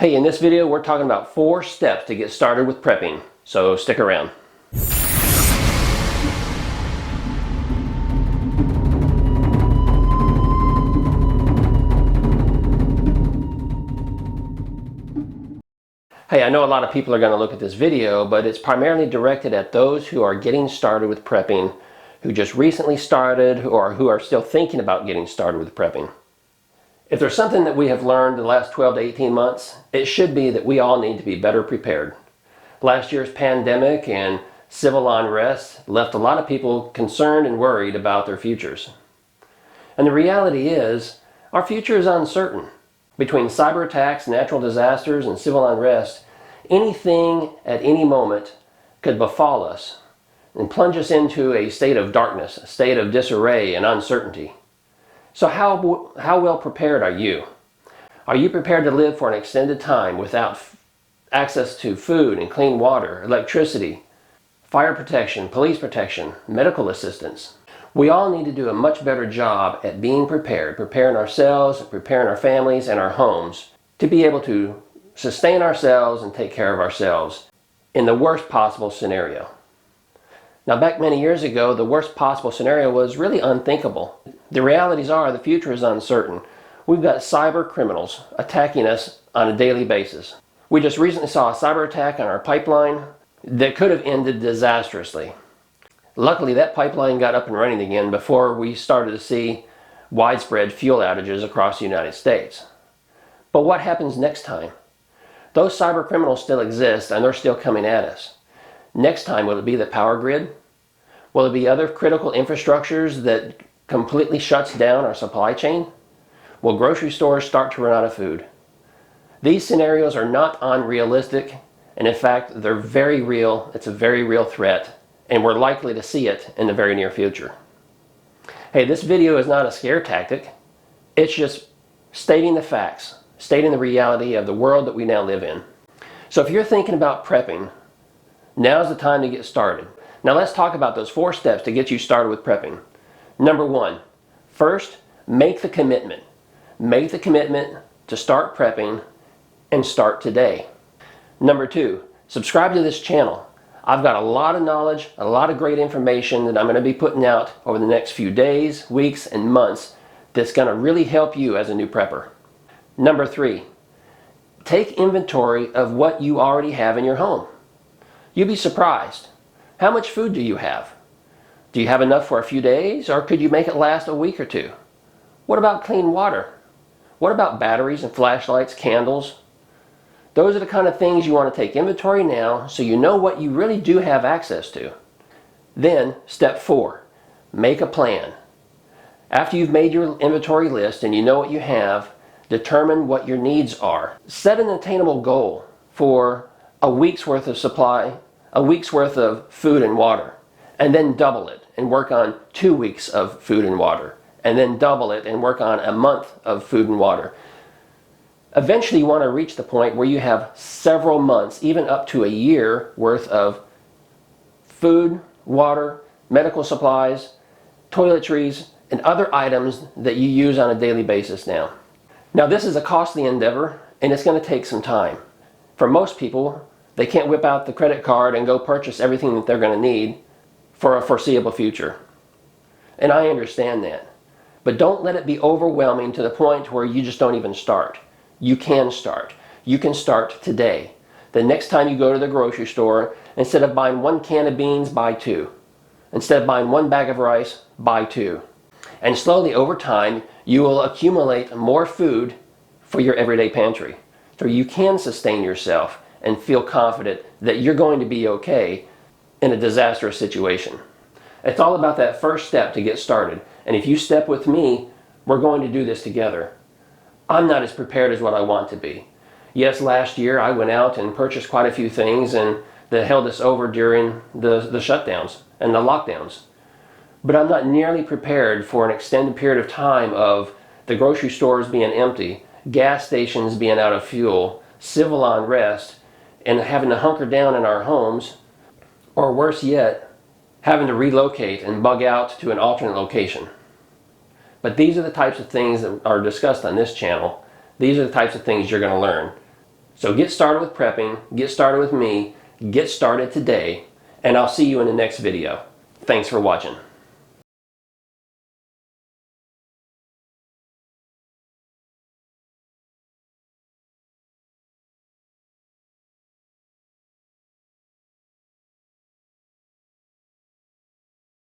Hey, in this video we're talking about 4 steps to get started with prepping, so stick around. Hey, I know a lot of people are going to look at this video, but it's primarily directed at those who are getting started with prepping, who just recently started, or who are still thinking about getting started with prepping. If there's something that we have learned in the last 12 to 18 months, it should be that we all need to be better prepared. Last year's pandemic and civil unrest left a lot of people concerned and worried about their futures. And the reality is, our future is uncertain. Between cyber attacks, natural disasters, and civil unrest, anything at any moment could befall us and plunge us into a state of darkness, a state of disarray and uncertainty. So how well prepared are you? Are you prepared to live for an extended time without access to food and clean water, electricity, fire protection, police protection, medical assistance? We all need to do a much better job at being prepared, preparing ourselves, preparing our families and our homes to be able to sustain ourselves and take care of ourselves in the worst possible scenario. Now, back many years ago, the worst possible scenario was really unthinkable. The realities are the future is uncertain. We've got cyber criminals attacking us on a daily basis. We just recently saw a cyber attack on our pipeline that could have ended disastrously. Luckily, that pipeline got up and running again before we started to see widespread fuel outages across the United States. But what happens next time? Those cyber criminals still exist and they're still coming at us. Next time, will it be the power grid? Will it be other critical infrastructures that completely shuts down our supply chain? Will grocery stores start to run out of food? These scenarios are not unrealistic, and in fact, they're very real. It's a very real threat, and we're likely to see it in the very near future. Hey, this video is not a scare tactic. It's just stating the facts, stating the reality of the world that we now live in. So if you're thinking about prepping, now's the time to get started. Now let's talk about those 4 steps to get you started with prepping. Number 1, first, make the commitment. Make the commitment to start prepping and start today. Number 2, subscribe to this channel. I've got a lot of knowledge, a lot of great information that I'm going to be putting out over the next few days, weeks, and months that's going to really help you as a new prepper. Number 3, take inventory of what you already have in your home. You'd be surprised. How much food do you have? Do you have enough for a few days, or could you make it last a week or two? What about clean water? What about batteries and flashlights, candles? Those are the kind of things you want to take inventory now so you know what you really do have access to. Then, step 4, make a plan. After you've made your inventory list and you know what you have, determine what your needs are. Set an attainable goal for a week's worth of supply, a week's worth of food and water, and then double it and work on 2 weeks of food and water, and then double it and work on a month of food and water. Eventually you want to reach the point where you have several months, even up to a year worth of food, water, medical supplies, toiletries, and other items that you use on a daily basis now. Now this is a costly endeavor and it's going to take some time. For most people, they can't whip out the credit card and go purchase everything that they're going to need for a foreseeable future. And I understand that. But don't let it be overwhelming to the point where you just don't even start. You can start. You can start today. The next time you go to the grocery store, instead of buying 1 can of beans, buy 2. Instead of buying 1 bag of rice, buy 2. And slowly over time, you will accumulate more food for your everyday pantry. So you can sustain yourself and feel confident that you're going to be okay in a disastrous situation. It's all about that first step to get started. And if you step with me, we're going to do this together. I'm not as prepared as what I want to be. Yes, last year I went out and purchased quite a few things and that held us over during the shutdowns and the lockdowns. But I'm not nearly prepared for an extended period of time of the grocery stores being empty, gas stations being out of fuel, civil unrest, and having to hunker down in our homes, or worse yet, having to relocate and bug out to an alternate location. But these are the types of things that are discussed on this channel. These are the types of things you're going to learn. So get started with prepping, get started with me, get started today, and I'll see you in the next video. Thanks for watching.